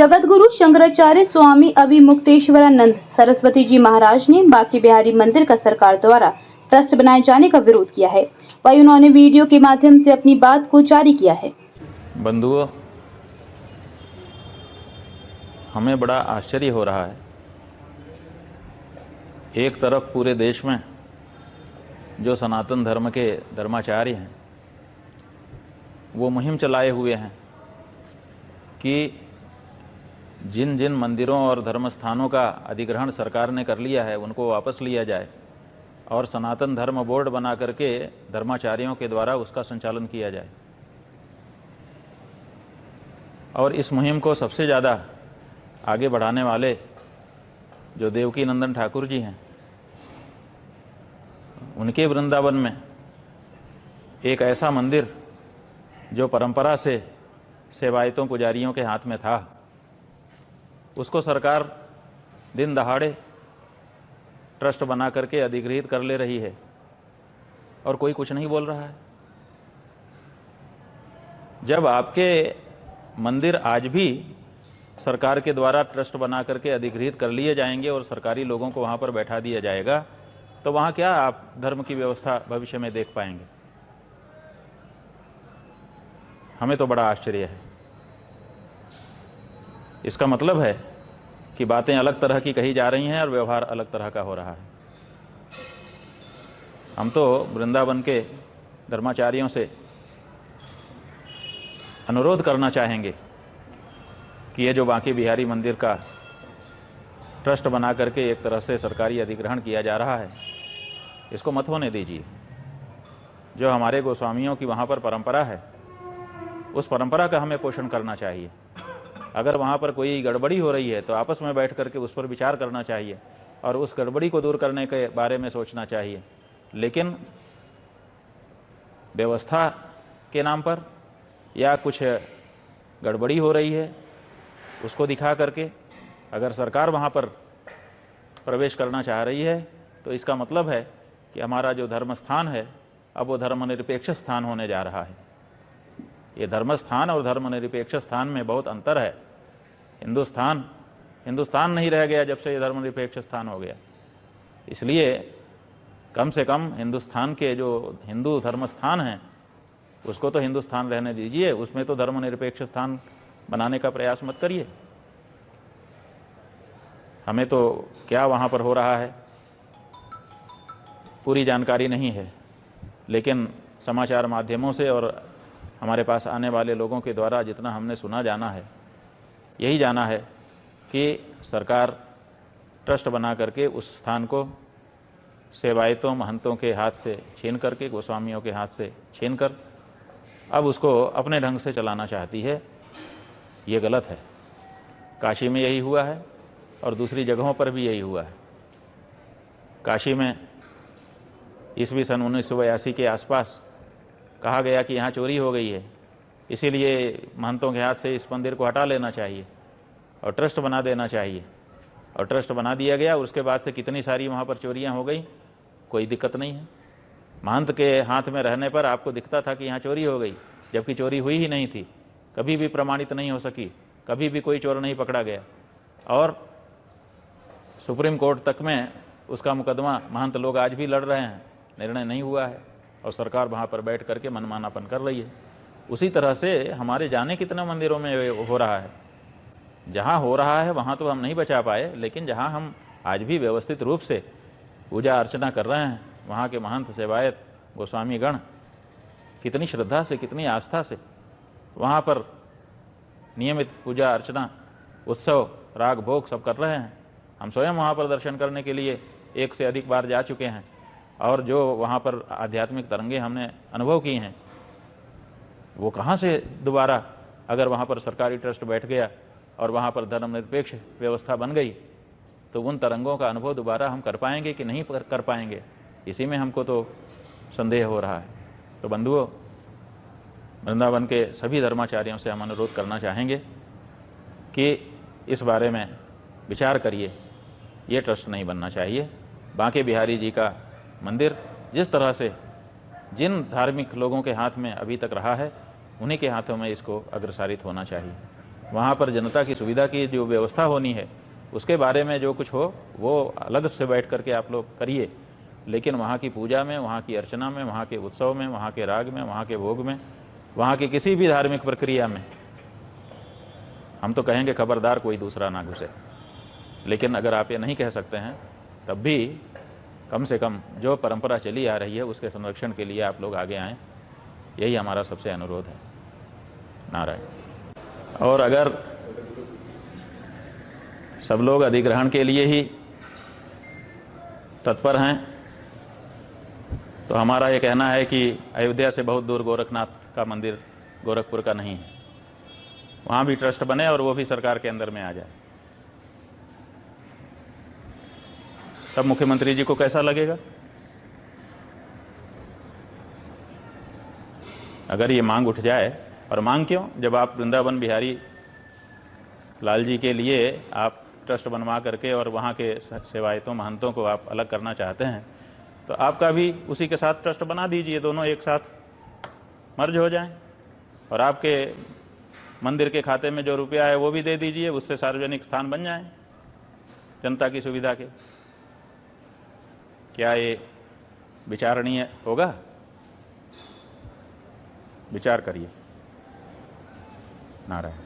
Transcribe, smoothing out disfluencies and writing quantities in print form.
जगतगुरु शंकराचार्य स्वामी अभिमुक्तेश्वरानंद सरस्वती जी महाराज ने बांके बिहारी मंदिर का सरकार द्वारा ट्रस्ट बनाए जाने का विरोध किया है। वहीं उन्होंने वीडियो के माध्यम से अपनी बात को जारी किया है। बंधुओं, हमें बड़ा आश्चर्य हो रहा है। एक तरफ पूरे देश में जो सनातन धर्म के धर्माचार्य हैं वो मुहिम चलाए हुए हैं कि जिन जिन मंदिरों और धर्म स्थानों का अधिग्रहण सरकार ने कर लिया है उनको वापस लिया जाए और सनातन धर्म बोर्ड बना करके धर्माचार्यों के द्वारा उसका संचालन किया जाए। और इस मुहिम को सबसे ज़्यादा आगे बढ़ाने वाले जो देवकी नंदन ठाकुर जी हैं, उनके वृंदावन में एक ऐसा मंदिर जो परंपरा से सेवायतों पुजारियों के हाथ में था, उसको सरकार दिन दहाड़े ट्रस्ट बना करके अधिग्रहित कर ले रही है और कोई कुछ नहीं बोल रहा है। जब आपके मंदिर आज भी सरकार के द्वारा ट्रस्ट बना करके अधिग्रहित कर लिए जाएंगे और सरकारी लोगों को वहाँ पर बैठा दिया जाएगा, तो वहाँ क्या आप धर्म की व्यवस्था भविष्य में देख पाएंगे? हमें तो बड़ा आश्चर्य है। इसका मतलब है कि बातें अलग तरह की कही जा रही हैं और व्यवहार अलग तरह का हो रहा है। हम तो वृंदावन के धर्माचार्यों से अनुरोध करना चाहेंगे कि ये जो बांके बिहारी मंदिर का ट्रस्ट बना करके एक तरह से सरकारी अधिग्रहण किया जा रहा है, इसको मत होने दीजिए। जो हमारे गोस्वामियों की वहाँ पर परंपरा है, उस परंपरा का हमें पोषण करना चाहिए। अगर वहाँ पर कोई गड़बड़ी हो रही है तो आपस में बैठ करके उस पर विचार करना चाहिए और उस गड़बड़ी को दूर करने के बारे में सोचना चाहिए। लेकिन व्यवस्था के नाम पर या कुछ गड़बड़ी हो रही है उसको दिखा करके अगर सरकार वहाँ पर प्रवेश करना चाह रही है, तो इसका मतलब है कि हमारा जो धर्म स्थान है अब वो धर्मनिरपेक्ष स्थान होने जा रहा है। ये धर्म स्थान और धर्मनिरपेक्ष स्थान में बहुत अंतर है। हिंदुस्तान नहीं रह गया जब से ये धर्मनिरपेक्ष स्थान हो गया। इसलिए कम से कम हिंदुस्तान के जो हिंदू धर्म स्थान हैं उसको तो हिंदुस्तान रहने दीजिए, उसमें तो धर्मनिरपेक्ष स्थान बनाने का प्रयास मत करिए। हमें तो क्या वहाँ पर हो रहा है पूरी जानकारी नहीं है, लेकिन समाचार माध्यमों से और हमारे पास आने वाले लोगों के द्वारा जितना हमने सुना जाना है, यही जाना है कि सरकार ट्रस्ट बना करके उस स्थान को सेवायतों महंतों के हाथ से छीन करके, गोस्वामियों के हाथ से छीन कर अब उसको अपने ढंग से चलाना चाहती है। ये गलत है। काशी में यही हुआ है और दूसरी जगहों पर भी यही हुआ है। काशी में ईस्वी सन 1982 के आसपास कहा गया कि यहाँ चोरी हो गई है, इसीलिए महंतों के हाथ से इस मंदिर को हटा लेना चाहिए और ट्रस्ट बना देना चाहिए। और ट्रस्ट बना दिया गया। उसके बाद से कितनी सारी वहाँ पर चोरियाँ हो गई, कोई दिक्कत नहीं है। महंत के हाथ में रहने पर आपको दिखता था कि यहाँ चोरी हो गई, जबकि चोरी हुई ही नहीं थी, कभी भी प्रमाणित नहीं हो सकी, कभी भी कोई चोर नहीं पकड़ा गया। और सुप्रीम कोर्ट तक में उसका मुकदमा महंत लोग आज भी लड़ रहे हैं, निर्णय नहीं हुआ है और सरकार वहाँ पर बैठ करके मनमानापन कर रही है। उसी तरह से हमारे जाने कितने मंदिरों में हो रहा है। जहाँ हो रहा है वहाँ तो हम नहीं बचा पाए, लेकिन जहाँ हम आज भी व्यवस्थित रूप से पूजा अर्चना कर रहे हैं, वहाँ के महंत सेवायत गोस्वामी गण कितनी श्रद्धा से, कितनी आस्था से वहाँ पर नियमित पूजा अर्चना, उत्सव, राग भोग सब कर रहे हैं। हम स्वयं वहाँ पर दर्शन करने के लिए एक से अधिक बार जा चुके हैं और जो वहाँ पर आध्यात्मिक तरंगे हमने अनुभव की हैं, वो कहाँ से दोबारा अगर वहाँ पर सरकारी ट्रस्ट बैठ गया और वहाँ पर धर्मनिरपेक्ष व्यवस्था बन गई, तो उन तरंगों का अनुभव दोबारा हम कर पाएंगे कि नहीं कर पाएंगे, इसी में हमको तो संदेह हो रहा है। तो बंधुओं, वृंदावन के सभी धर्माचार्यों से हम अनुरोध करना चाहेंगे कि इस बारे में विचार करिए। ये ट्रस्ट नहीं बनना चाहिए। बांके बिहारी जी का मंदिर जिस तरह से जिन धार्मिक लोगों के हाथ में अभी तक रहा है, उन्हीं के हाथों में इसको अग्रसारित होना चाहिए। वहाँ पर जनता की सुविधा की जो व्यवस्था होनी है उसके बारे में जो कुछ हो वो अलग से बैठ करके आप लोग करिए, लेकिन वहाँ की पूजा में, वहाँ की अर्चना में, वहाँ के उत्सव में, वहाँ के राग में, वहाँ के भोग में, वहाँ की किसी भी धार्मिक प्रक्रिया में हम तो कहेंगे खबरदार कोई दूसरा ना घुसे। लेकिन अगर आप ये नहीं कह सकते हैं तब भी कम से कम जो परंपरा चली आ रही है उसके संरक्षण के लिए आप लोग आगे आएँ, यही हमारा सबसे अनुरोध है। नारायण। और अगर सब लोग अधिग्रहण के लिए ही तत्पर हैं तो हमारा ये कहना है कि अयोध्या से बहुत दूर गोरखनाथ का मंदिर गोरखपुर का नहीं है, वहाँ भी ट्रस्ट बने और वो भी सरकार के अंदर में आ जाए। तब मुख्यमंत्री जी को कैसा लगेगा? अगर ये मांग उठ जाए, और मांग क्यों, जब आप वृंदावन बिहारी लाल जी के लिए आप ट्रस्ट बनवा करके और वहाँ के सेवायतों महंतों को आप अलग करना चाहते हैं तो आपका भी उसी के साथ ट्रस्ट बना दीजिए, दोनों एक साथ मर्ज हो जाएं और आपके मंदिर के खाते में जो रुपया है वो भी दे दीजिए, उससे सार्वजनिक स्थान बन जाएं जनता की सुविधा के। क्या ये विचारणीय होगा? विचार करिए। नारायण।